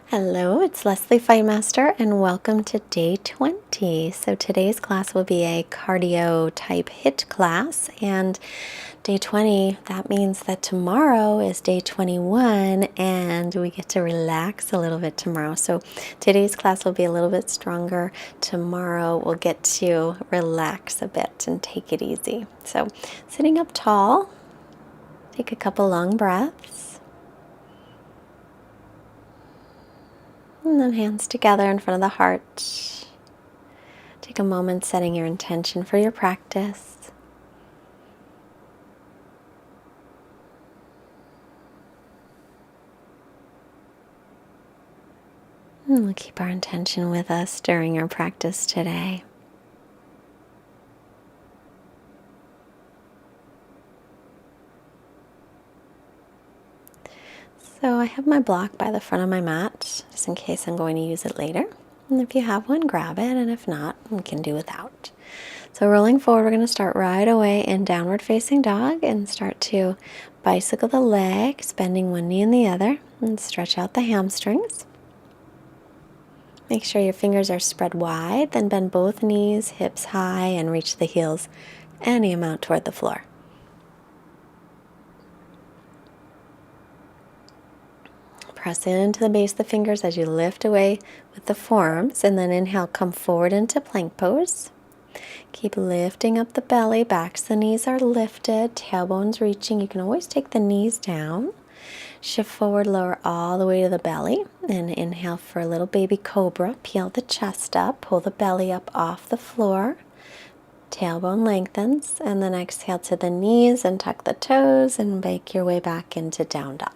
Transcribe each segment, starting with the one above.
Hello, it's Lesley Fightmaster and welcome to day 20. So today's class will be a cardio type HIIT class, and day 20, that means that tomorrow is day 21 and we get to relax a little bit tomorrow. So today's class will be a little bit stronger. Tomorrow we'll get to relax a bit and take it easy. So sitting up tall, take a couple long breaths. And then hands together in front of the heart. Take a moment setting your intention for your practice. And we'll keep our intention with us during our practice today. So I have my block by the front of my mat, just in case I'm going to use it later. And if you have one, grab it, and if not, we can do without. So rolling forward, we're going to start right away in downward facing dog and start to bicycle the legs, bending one knee and the other, and stretch out the hamstrings. Make sure your fingers are spread wide, then bend both knees, hips high, and reach the heels any amount toward the floor. Press into the base of the fingers as you lift away with the forearms, and then inhale, come forward into plank pose. Keep lifting up the belly, backs the knees are lifted, tailbones reaching. You can always take the knees down. Shift forward, lower all the way to the belly, and inhale for a little baby cobra. Peel the chest up, pull the belly up off the floor. Tailbone lengthens, and then exhale to the knees and tuck the toes and make your way back into down dog.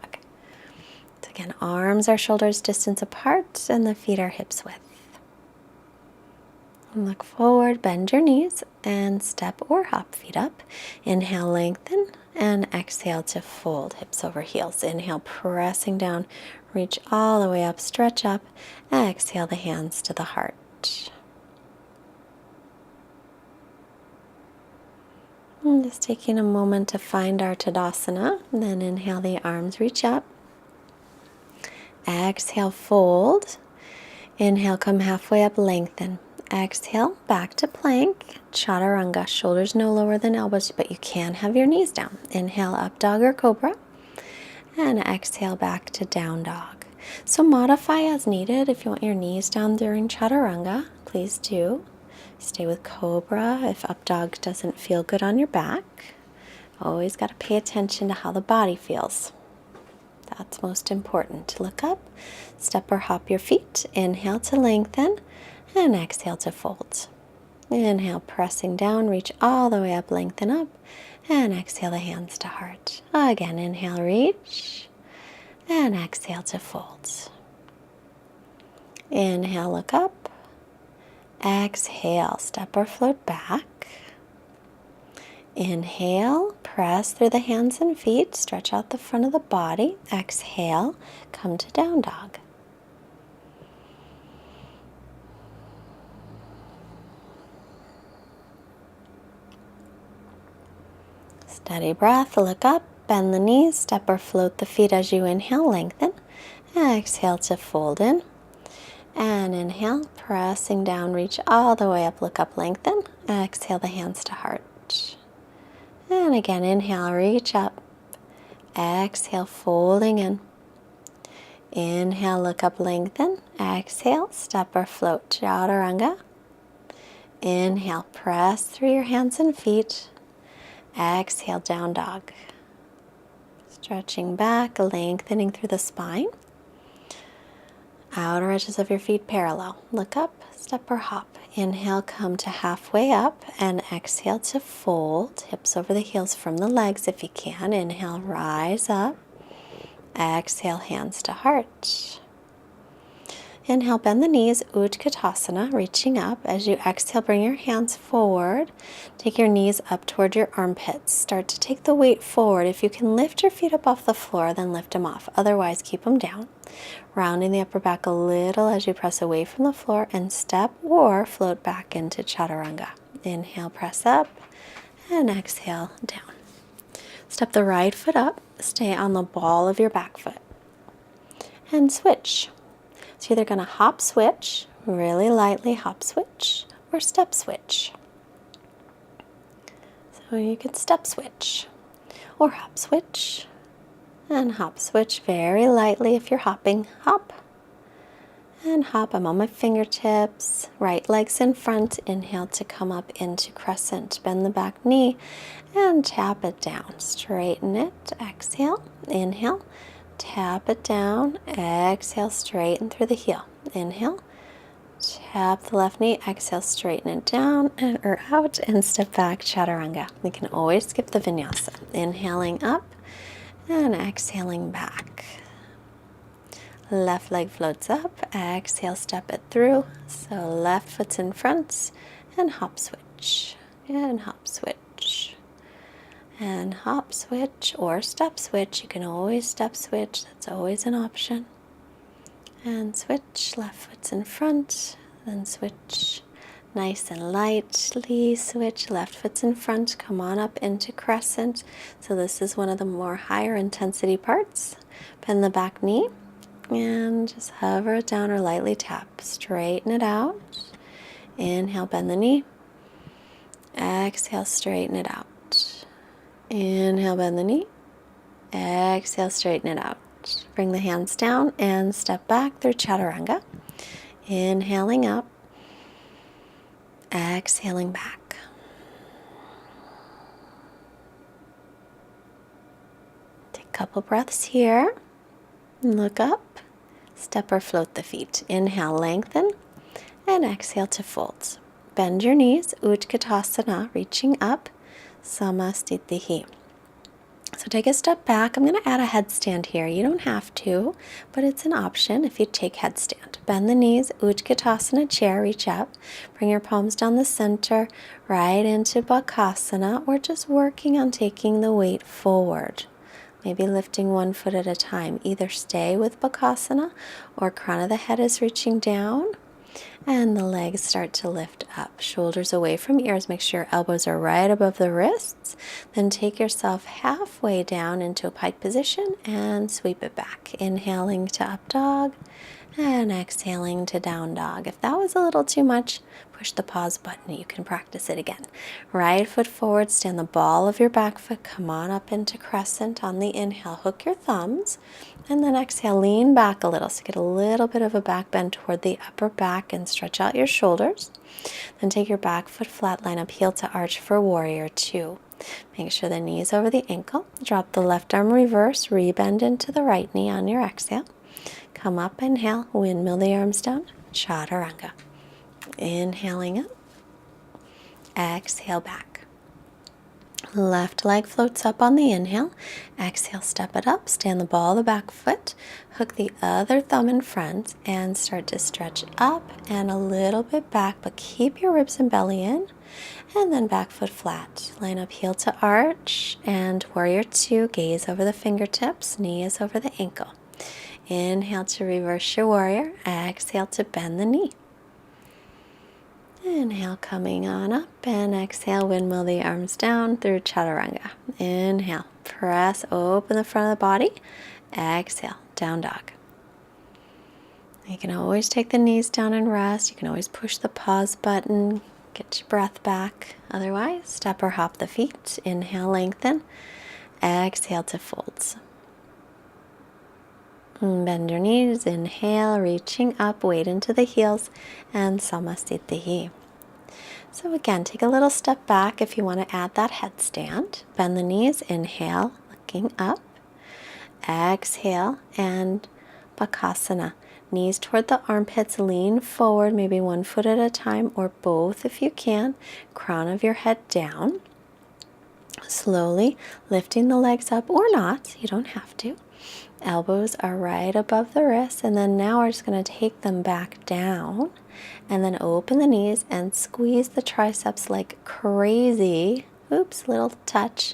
Again, arms are shoulders distance apart and the feet are hips width. And look forward, bend your knees, and step or hop feet up. Inhale, lengthen, and exhale to fold hips over heels. Inhale, pressing down, reach all the way up, stretch up, and exhale the hands to the heart. And just taking a moment to find our Tadasana, and then inhale, the arms reach up. Exhale, fold. Inhale, come halfway up, lengthen. Exhale, back to plank, chaturanga, shoulders no lower than elbows, but you can have your knees down. Inhale, up dog or cobra, and exhale back to down dog. So modify as needed. If you want your knees down during chaturanga, please do. Stay with cobra if up dog doesn't feel good on your back. Always got to pay attention to how the body feels. That's most important. Look up, step or hop your feet. Inhale to lengthen, and exhale to fold. Inhale, pressing down, reach all the way up, lengthen up, and exhale the hands to heart. Again, inhale, reach, and exhale to fold. Inhale, look up. Exhale, step or float back. Inhale, press through the hands and feet, stretch out the front of the body. Exhale, come to down dog. Steady breath, look up, bend the knees, step or float the feet as you inhale, lengthen. Exhale to fold in. And inhale, pressing down, reach all the way up, look up, lengthen. Exhale the hands to heart. And again, inhale, reach up. Exhale, folding in. Inhale, look up, lengthen. Exhale, step or float, chaturanga. Inhale, press through your hands and feet. Exhale, down dog. Stretching back, lengthening through the spine. Outer edges of your feet parallel. Look up, step or hop. Inhale, come to halfway up, and exhale to fold. Hips over the heels from the legs if you can. Inhale, rise up. Exhale, hands to heart. Inhale, bend the knees, Utkatasana, reaching up. As you exhale, bring your hands forward. Take your knees up toward your armpits. Start to take the weight forward. If you can lift your feet up off the floor, then lift them off. Otherwise, keep them down. Rounding the upper back a little as you press away from the floor and step or float back into chaturanga. Inhale, press up, and exhale, down. Step the right foot up, stay on the ball of your back foot. And switch. So you're either going to hop switch, really lightly hop switch, or step switch. So you could step switch or hop switch, and hop switch very lightly if you're hopping. Hop and hop. I'm on my fingertips, right leg's in front. Inhale to come up into crescent. Bend the back knee and tap it down. Straighten it. Exhale. Inhale. Tap it down. Exhale. Straighten through the heel. Inhale. Tap the left knee. Exhale. Straighten it down and or out and step back. Chaturanga. You can always skip the vinyasa. Inhaling up and exhaling back. Left leg floats up, exhale, step it through. So left foot's in front, and hop switch, and hop switch, and hop switch, or step switch. You can always step switch, that's always an option. And switch, left foot's in front, then switch. Nice and lightly switch, left foot's in front, come on up into crescent. So this is one of the more higher intensity parts. Bend the back knee. And just hover it down or lightly tap. Straighten it out. Inhale, bend the knee. Exhale, straighten it out. Inhale, bend the knee. Exhale, straighten it out. Bring the hands down and step back through chaturanga. Inhaling up. Exhaling back. Take a couple breaths here. Look up. Step or float the feet. Inhale, lengthen, and exhale to fold. Bend your knees, Utkatasana, reaching up, Samastitihi. So take a step back. I'm going to add a headstand here. You don't have to, but it's an option if you take headstand. Bend the knees, Utkatasana, chair, reach up. Bring your palms down the center, right into Bakasana, or just working on taking the weight forward. Maybe lifting one foot at a time. Either stay with Bakasana or crown of the head is reaching down and the legs start to lift up. Shoulders away from ears. Make sure your elbows are right above the wrists. Then take yourself halfway down into a pike position and sweep it back. Inhaling to up dog and exhaling to down dog. If that was a little too much, push the pause button. You can practice it again. Right foot forward, stand the ball of your back foot. Come on up into crescent on the inhale. Hook your thumbs. And then exhale, lean back a little. So get a little bit of a back bend toward the upper back and stretch out your shoulders. Then take your back foot flat, line up heel to arch for warrior two. Make sure the knee is over the ankle. Drop the left arm reverse, rebend into the right knee on your exhale. Come up, inhale, windmill the arms down, chaturanga. Inhaling up, exhale back. Left leg floats up on the inhale. Exhale, step it up, stand the ball of the back foot, hook the other thumb in front, and start to stretch up and a little bit back, but keep your ribs and belly in. And then back foot flat. Line up heel to arch, and warrior two, gaze over the fingertips, knee is over the ankle. Inhale to reverse your warrior. Exhale to bend the knee. Inhale, coming on up, and exhale, windmill the arms down through chaturanga. Inhale, press open the front of the body. Exhale, down dog. You can always take the knees down and rest. You can always push the pause button, get your breath back. Otherwise, step or hop the feet. Inhale, lengthen. Exhale to folds. Bend your knees, inhale, reaching up, weight into the heels, and Samastitihi. So again, take a little step back if you want to add that headstand. Bend the knees, inhale, looking up, exhale, and Bakasana. Knees toward the armpits, lean forward, maybe one foot at a time, or both if you can. Crown of your head down. Slowly lifting the legs up, or not, you don't have to. Elbows are right above the wrists, and then now we're just going to take them back down and then open the knees and squeeze the triceps like crazy. Oops, little touch.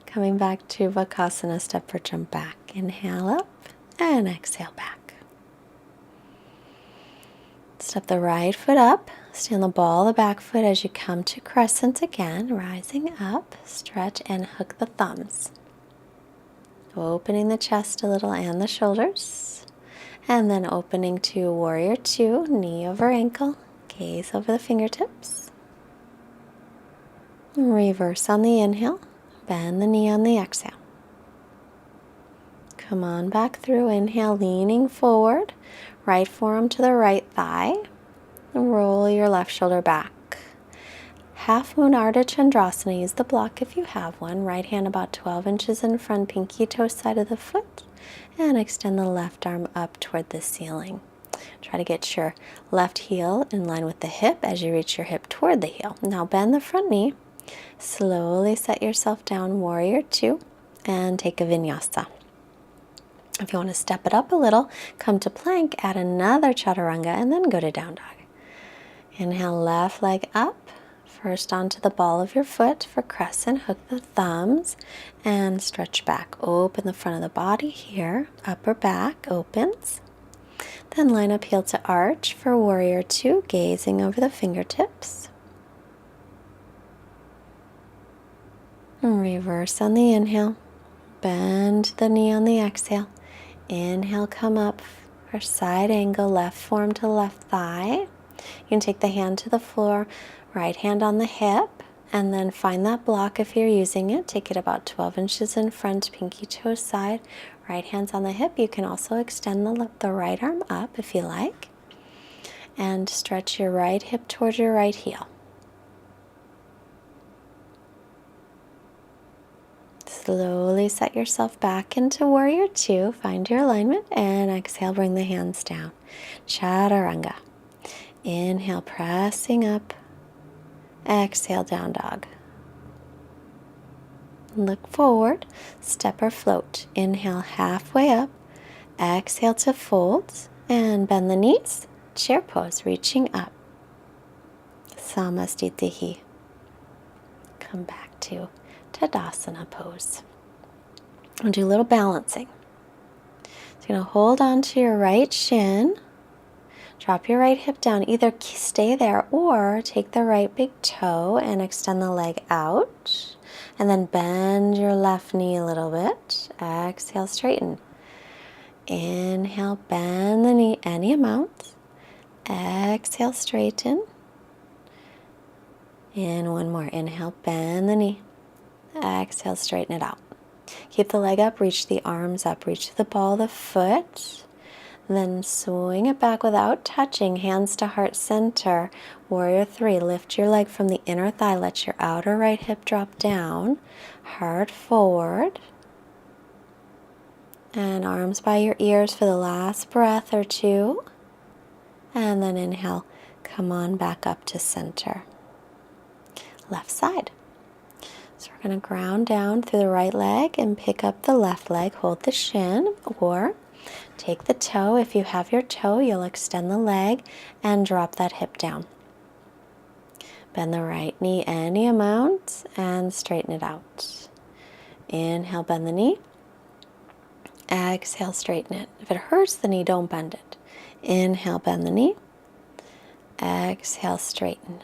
Coming back to Bakasana, step or jump back. Inhale up and exhale back. Step the right foot up, stand the ball of the back foot as you come to crescent again, rising up, stretch and hook the thumbs. Opening the chest a little and the shoulders. And then opening to warrior two, knee over ankle, gaze over the fingertips. Reverse on the inhale, bend the knee on the exhale. Come on back through, inhale, leaning forward, right forearm to the right thigh. Roll your left shoulder back. Half moon Ardha Chandrasana, use the block if you have one. Right hand about 12 inches in front, pinky toe side of the foot. And extend the left arm up toward the ceiling. Try to get your left heel in line with the hip as you reach your hip toward the heel. Now bend the front knee. Slowly set yourself down, warrior two, and take a vinyasa. If you want to step it up a little, come to plank, add another chaturanga, and then go to down dog. Inhale, left leg up. First onto the ball of your foot for crescent, hook the thumbs, and stretch back. Open the front of the body here, upper back opens. Then line up heel to arch for warrior two, gazing over the fingertips. Reverse on the inhale, bend the knee on the exhale. Inhale, come up for side angle, left forearm to left thigh. You can take the hand to the floor, right hand on the hip, and then find that block if you're using it. Take it about 12 inches in front, pinky toe side. Right hand's on the hip. You can also extend the right arm up if you like. And stretch your right hip towards your right heel. Slowly set yourself back into warrior two. Find your alignment and exhale, bring the hands down. Chaturanga. Inhale, pressing up. Exhale, down dog. Look forward, step or float. Inhale, halfway up. Exhale to fold and bend the knees. Chair pose, reaching up. Samastitihi. Come back to Tadasana pose. And do a little balancing. So you're going to hold on to your right shin. Drop your right hip down. Either stay there or take the right big toe and extend the leg out. And then bend your left knee a little bit. Exhale, straighten. Inhale, bend the knee any amount. Exhale, straighten. And one more. Inhale, bend the knee. Exhale, straighten it out. Keep the leg up, reach the arms up, reach the ball of the foot. Then swing it back without touching, hands to heart center. Warrior three, lift your leg from the inner thigh, let your outer right hip drop down. Heart forward. And arms by your ears for the last breath or two. And then inhale, come on back up to center. Left side. So we're going to ground down through the right leg and pick up the left leg. Hold the shin or take the toe. If you have your toe, you'll extend the leg and drop that hip down. Bend the right knee any amount and straighten it out. Inhale, bend the knee. Exhale, straighten it. If it hurts the knee, don't bend it. Inhale, bend the knee. Exhale, straighten.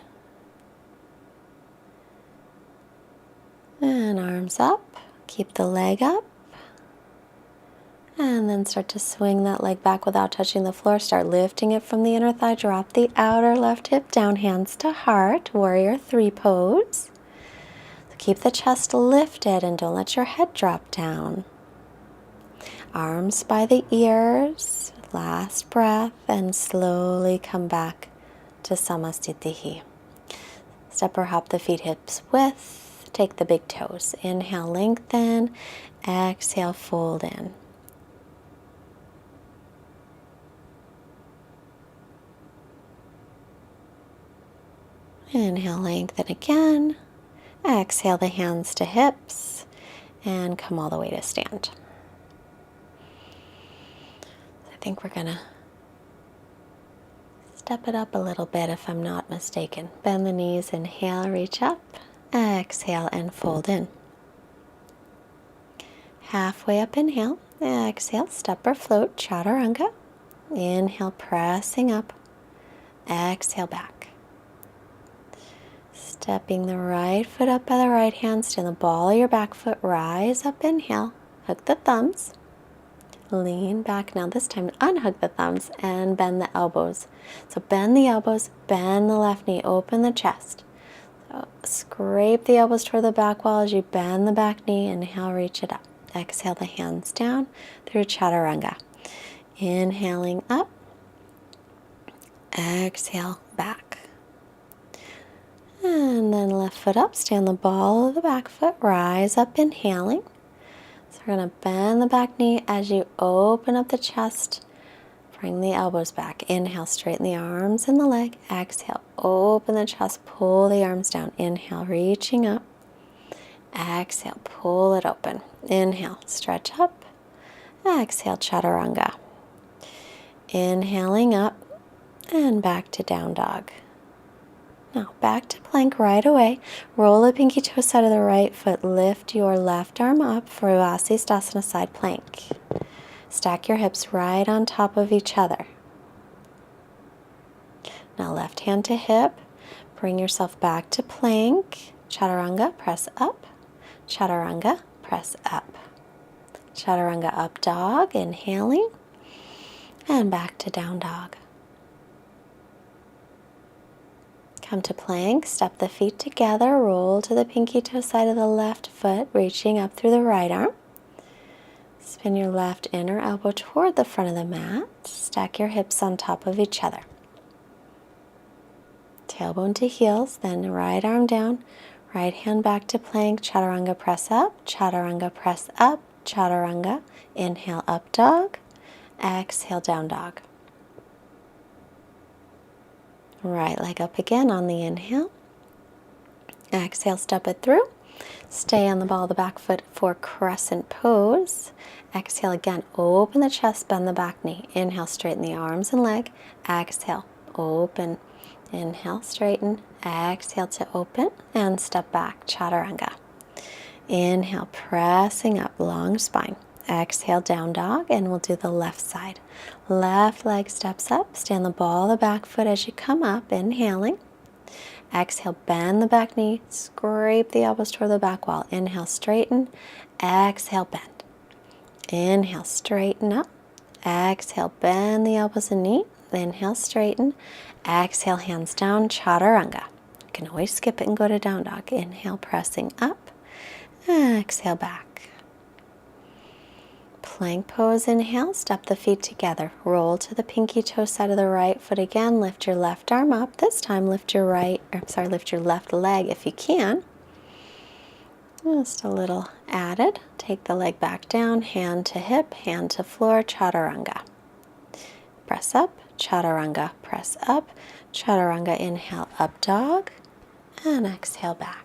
And arms up. Keep the leg up. And then start to swing that leg back without touching the floor. Start lifting it from the inner thigh. Drop the outer left hip down, hands to heart. Warrior three pose. So keep the chest lifted and don't let your head drop down. Arms by the ears. Last breath and slowly come back to Samastitihi. Step or hop the feet hips width. Take the big toes. Inhale, lengthen. Exhale, fold in. Inhale, lengthen again. Exhale the hands to hips and come all the way to stand. I think we're gonna step it up a little bit if I'm not mistaken. Bend the knees, inhale, reach up. Exhale and fold in. Halfway up, inhale. Exhale, step or float, chaturanga. Inhale, pressing up. Exhale, back. Stepping the right foot up by the right hand, stand the ball of your back foot, rise up, inhale. Hook the thumbs. lean back. Now this time unhook the thumbs and bend the elbows. So bend the elbows, bend the left knee, open the chest. So scrape the elbows toward the back wall as you bend the back knee. Inhale, reach it up. Exhale the hands down through chaturanga. Inhaling up. Exhale back. And then left foot up, stand the ball of the back foot, rise up, inhaling. So we're going to bend the back knee as you open up the chest, bring the elbows back. Inhale, straighten the arms and the leg. Exhale, open the chest, pull the arms down. Inhale, reaching up. Exhale, pull it open. Inhale, stretch up. Exhale, chaturanga. Inhaling up and back to down dog. Now back to plank right away. Roll the pinky toe side of the right foot. Lift your left arm up for Vasisthasana side plank. Stack your hips right on top of each other. Now left hand to hip. Bring yourself back to plank. Chaturanga, press up. Chaturanga, press up. Chaturanga up dog, inhaling. And back to down dog. Come to plank, step the feet together, roll to the pinky toe side of the left foot, reaching up through the right arm. Spin your left inner elbow toward the front of the mat. Stack your hips on top of each other. Tailbone to heels, then right arm down, right hand back to plank, chaturanga press up, chaturanga press up, chaturanga, inhale up dog, exhale down dog. Right leg up again on the inhale. Exhale, step it through. Stay on the ball of the back foot for crescent pose. Exhale again, open the chest, bend the back knee. Inhale, straighten the arms and leg. Exhale, open. Inhale, straighten. Exhale to open and step back, chaturanga. Inhale, pressing up, long spine. Exhale, down dog, and we'll do the left side. Left leg steps up, stand the ball of the back foot as you come up, inhaling. Exhale, bend the back knee, scrape the elbows toward the back wall. Inhale, straighten. Exhale, bend. Inhale, straighten up. Exhale, bend the elbows and knee. Inhale, straighten. Exhale, hands down, chaturanga. You can always skip it and go to down dog. Inhale, pressing up. Exhale, back. Plank pose, inhale, step the feet together. Roll to the pinky toe side of the right foot again. Lift your left arm up. This time lift your lift your left leg if you can. Just a little added. Take the leg back down, hand to hip, hand to floor, chaturanga. Press up, chaturanga, press up, chaturanga, inhale, up dog, and exhale back.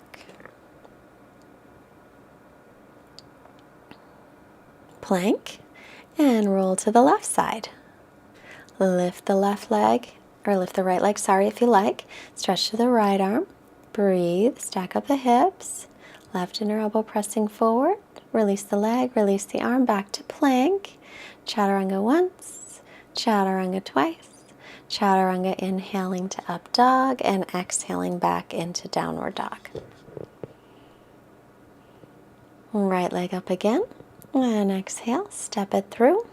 Plank and roll to the left side. Lift the left leg, or lift the right leg, if you like. Stretch to the right arm. Breathe, stack up the hips. Left inner elbow pressing forward. Release the leg, release the arm, back to plank. Chaturanga once, chaturanga twice. Chaturanga, inhaling to up dog and exhaling back into downward dog. Right leg up again. And exhale, step it through.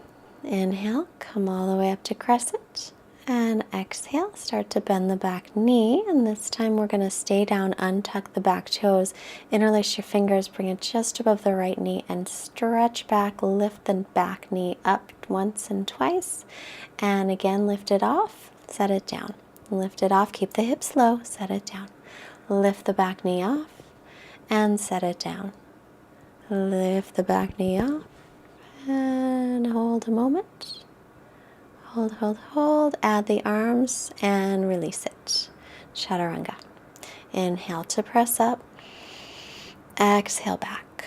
Inhale, come all the way up to crescent. And exhale, start to bend the back knee. And this time we're going to stay down, untuck the back toes, interlace your fingers, bring it just above the right knee, and stretch back, lift the back knee up once and twice. And again, lift it off, set it down. Lift it off, keep the hips low, set it down. Lift the back knee off, and set it down. Lift the back knee off and hold a moment. Hold, hold, hold. Add the arms and release it. Chaturanga. Inhale to press up. Exhale back.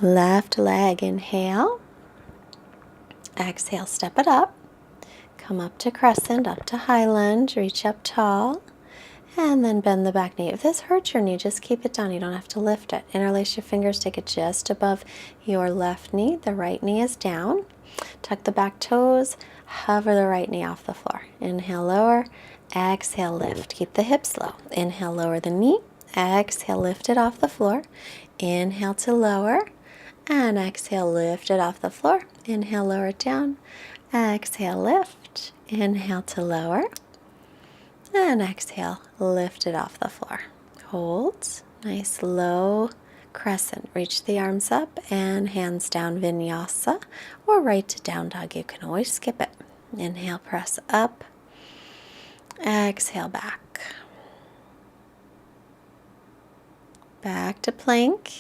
Left leg, inhale. Exhale, step it up. Come up to crescent, up to high lunge. Reach up tall. And then bend the back knee. If this hurts your knee, just keep it down. You don't have to lift it. Interlace your fingers, take it just above your left knee. The right knee is down. Tuck the back toes. Hover the right knee off the floor. Inhale, lower. Exhale, lift. Keep the hips low. Inhale, lower the knee. Exhale, lift it off the floor. Inhale to lower. And exhale, lift it off the floor. Inhale, lower it down. Exhale, lift. Inhale to lower. And exhale, lift it off the floor. Hold. Nice low crescent. Reach the arms up and hands down, vinyasa, or right to down dog. You can always skip it. Inhale, press up. Exhale, back. Back to plank.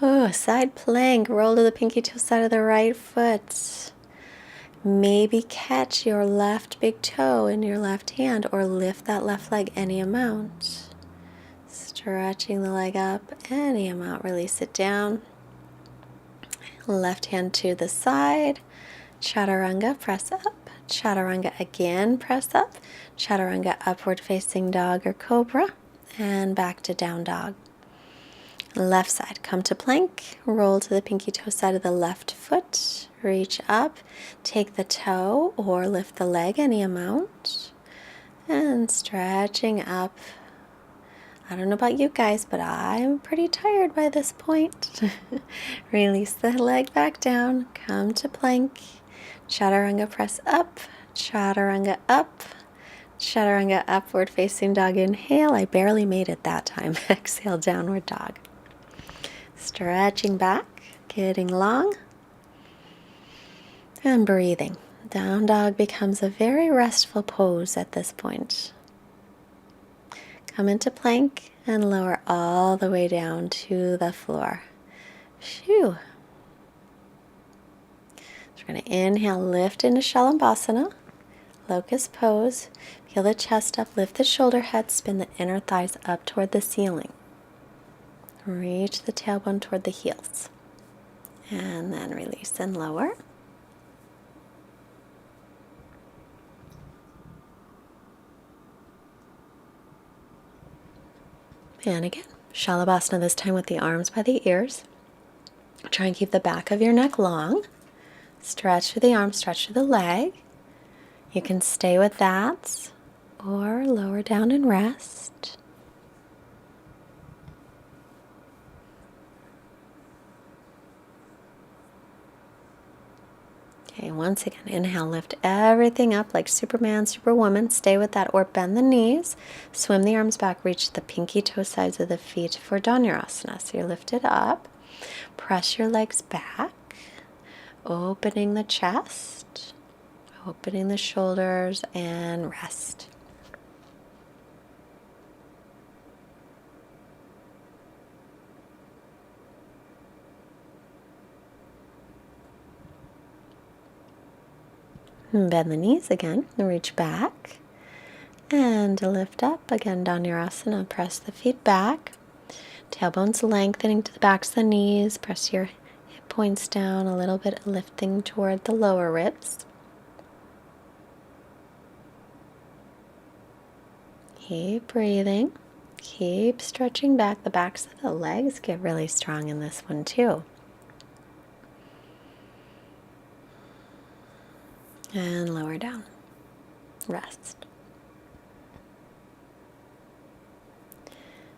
Oh, side plank. Roll to the pinky toe side of the right foot. Maybe catch your left big toe in your left hand or lift that left leg any amount. Stretching the leg up any amount. Release it down. Left hand to the side. Chaturanga, press up. Chaturanga again, press up. Chaturanga, upward facing dog or cobra. And back to down dog. Left side, come to plank, roll to the pinky toe side of the left foot, reach up, take the toe or lift the leg any amount, and stretching up. I don't know about you guys, but I'm pretty tired by this point. Release the leg back down, come to plank, chaturanga, press up, chaturanga up, chaturanga, upward facing dog, inhale. I barely made it that time. Exhale, downward dog. Stretching back, getting long, and breathing. Down dog becomes a very restful pose at this point. Come into plank and lower all the way down to the floor. Phew. So we're going to inhale, lift into Shalabhasana, locust pose. Peel the chest up, lift the shoulder head, spin the inner thighs up toward the ceiling. Reach the tailbone toward the heels. And then release and lower. And again, Shalabhasana, this time with the arms by the ears. Try and keep the back of your neck long. Stretch through the arms, stretch through the leg. You can stay with that or lower down and rest. Okay, once again, inhale, lift everything up like Superman, Superwoman. Stay with that or bend the knees. Swim the arms back, reach the pinky toe sides of the feet for Dhanurasana. So you're lifted up. Press your legs back, opening the chest, opening the shoulders, and rest. Bend the knees again, reach back, and lift up. Again, Dhanurasana, press the feet back. Tailbones lengthening to the backs of the knees. Press your hip points down, a little bit lifting toward the lower ribs. Keep breathing. Keep stretching back. The backs of the legs get really strong in this one too. And lower down. Rest.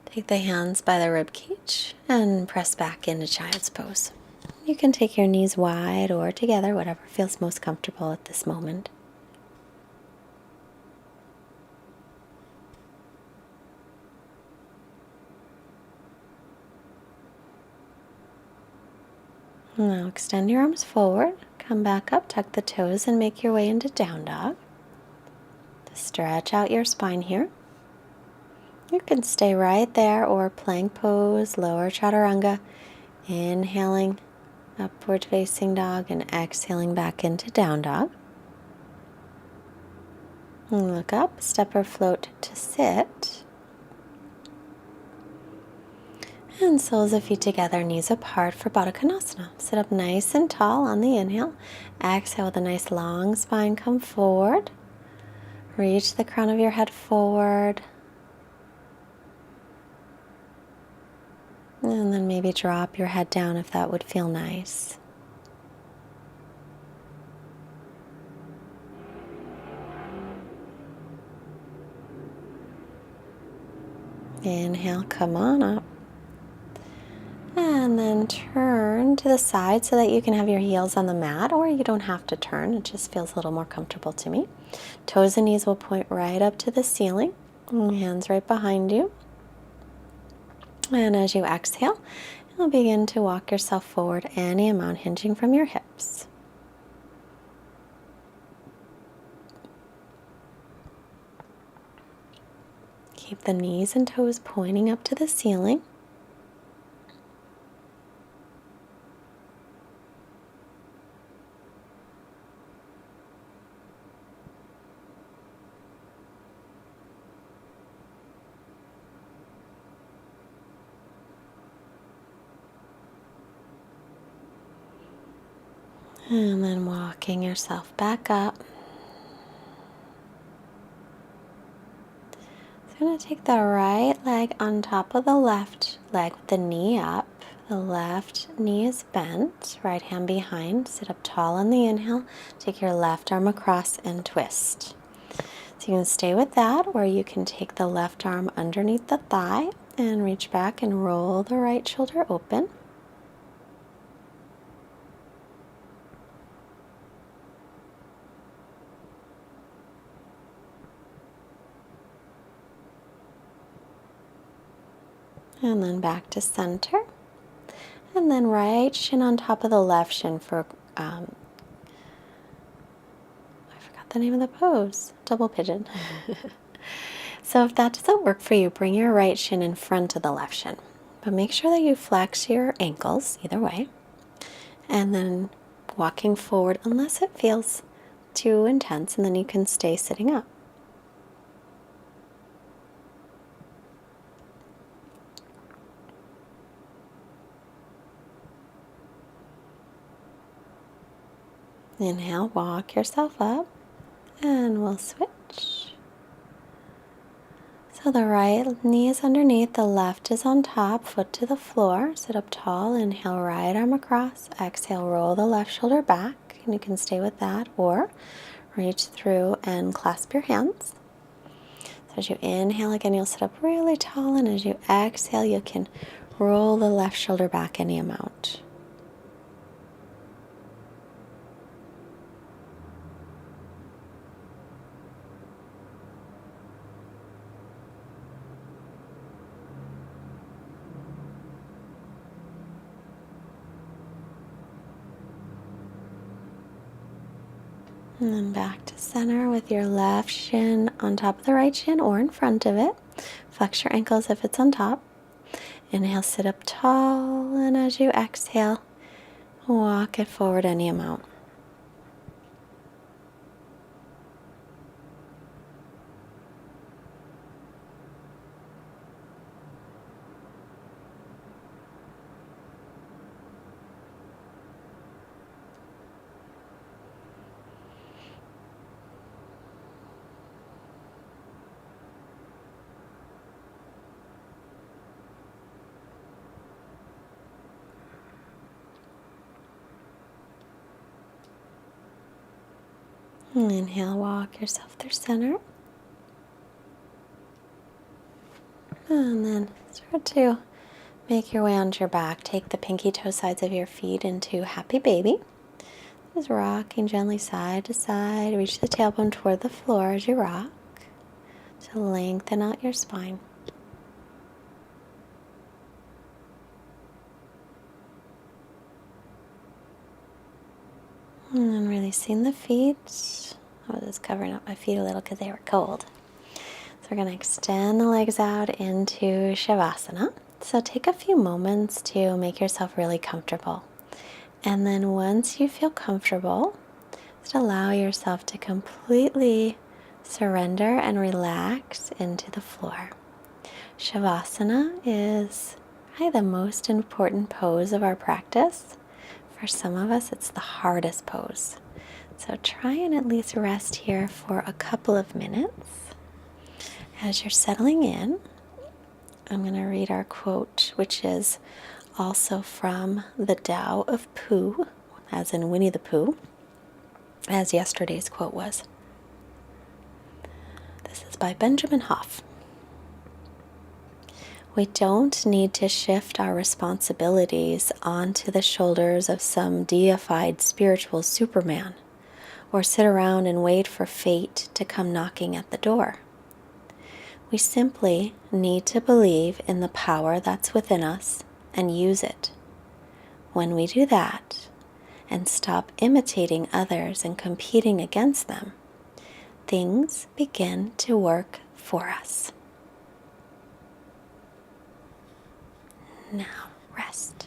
Take the hands by the rib cage and press back into child's pose. You can take your knees wide or together, whatever feels most comfortable at this moment. Now extend your arms forward, come back up, tuck the toes, and make your way into down dog. Stretch out your spine here. You can stay right there or plank pose, lower chaturanga, inhaling, upward facing dog, and exhaling back into down dog. And look up, step or float to sit. And soles of feet together, knees apart for Baddha Konasana. Sit up nice and tall on the inhale. Exhale with a nice long spine, come forward. Reach the crown of your head forward. And then maybe drop your head down if that would feel nice. Inhale, come on up. And And then turn to the side so that you can have your heels on the mat, or you don't have to turn. It just feels a little more comfortable to me. Toes and knees will point right up to the ceiling. Hands right behind you. And as you exhale, you'll begin to walk yourself forward any amount, hinging from your hips. Keep the knees and toes pointing up to the ceiling. And then walking yourself back up. So you're going to take the right leg on top of the left leg with the knee up. The left knee is bent, right hand behind. Sit up tall on the inhale. Take your left arm across and twist. So you can stay with that, or you can take the left arm underneath the thigh and reach back and roll the right shoulder open. And then back to center. And then right shin on top of the left shin for, I forgot the name of the pose, double pigeon. So if that doesn't work for you, bring your right shin in front of the left shin. But make sure that you flex your ankles either way. And then walking forward unless it feels too intense, and then you can stay sitting up. Inhale, walk yourself up, and we'll switch. So the right knee is underneath, the left is on top, foot to the floor. Sit up tall, inhale, right arm across. Exhale, roll the left shoulder back, and you can stay with that, or reach through and clasp your hands. So as you inhale again, you'll sit up really tall, and as you exhale, you can roll the left shoulder back any amount. And then back to center with your left shin on top of the right shin or in front of it. Flex your ankles if it's on top. Inhale, sit up tall, and as you exhale, walk it forward any amount. And inhale, walk yourself through center. And then start to make your way onto your back. Take the pinky toe sides of your feet into happy baby. Just rocking gently side to side. Reach the tailbone toward the floor as you rock to lengthen out your spine. And then releasing the feet. I was just covering up my feet a little because they were cold. So we're going to extend the legs out into Shavasana. So take a few moments to make yourself really comfortable. And then once you feel comfortable, just allow yourself to completely surrender and relax into the floor. Shavasana is probably the most important pose of our practice. For some of us, it's the hardest pose. So try and at least rest here for a couple of minutes. As you're settling in, I'm going to read our quote, which is also from the Tao of Pooh, as in Winnie the Pooh, as yesterday's quote was. This is by Benjamin Hoff. We don't need to shift our responsibilities onto the shoulders of some deified spiritual Superman, or sit around and wait for fate to come knocking at the door. We simply need to believe in the power that's within us and use it. When we do that and stop imitating others and competing against them, things begin to work for us. Now, rest.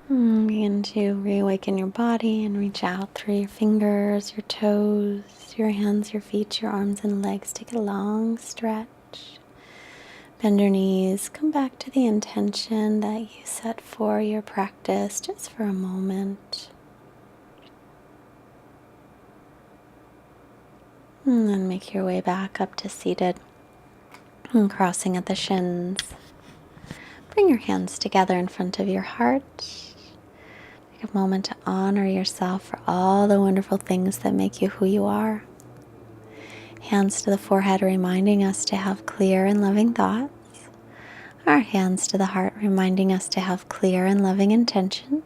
Begin to reawaken your body and reach out through your fingers, your toes, your hands, your feet, your arms and legs. Take a long stretch. Bend your knees. Come back to the intention that you set for your practice just for a moment. And then make your way back up to seated and crossing at the shins. Bring your hands together in front of your heart. Take a moment to honor yourself for all the wonderful things that make you who you are. Hands to the forehead, reminding us to have clear and loving thoughts. Our hands to the heart, reminding us to have clear and loving intentions.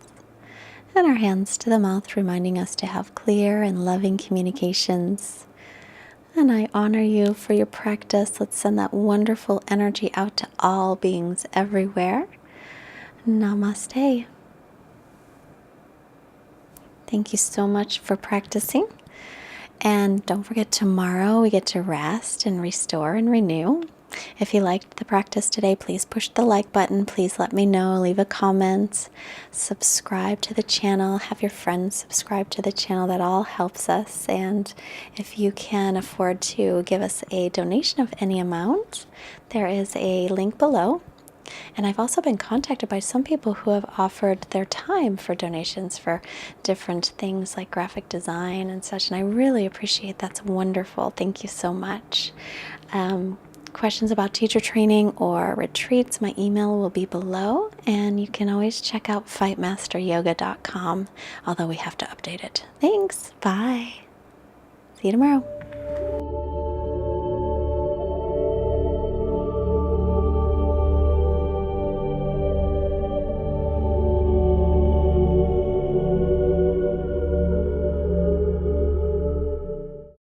And our hands to the mouth, reminding us to have clear and loving communications. And I honor you for your practice. Let's send that wonderful energy out to all beings everywhere. Namaste. Thank you so much for practicing. And don't forget, tomorrow we get to rest and restore and renew. If you liked the practice today, please push the like button. Please let me know. Leave a comment. Subscribe to the channel. Have your friends subscribe to the channel. That all helps us. And if you can afford to give us a donation of any amount, there is a link below. And I've also been contacted by some people who have offered their time for donations for different things like graphic design and such. And I really appreciate that. That's wonderful. Thank you so much. Questions about teacher training or retreats, my email will be below. And you can always check out fightmasteryoga.com, although we have to update it. Thanks. Bye. See you tomorrow.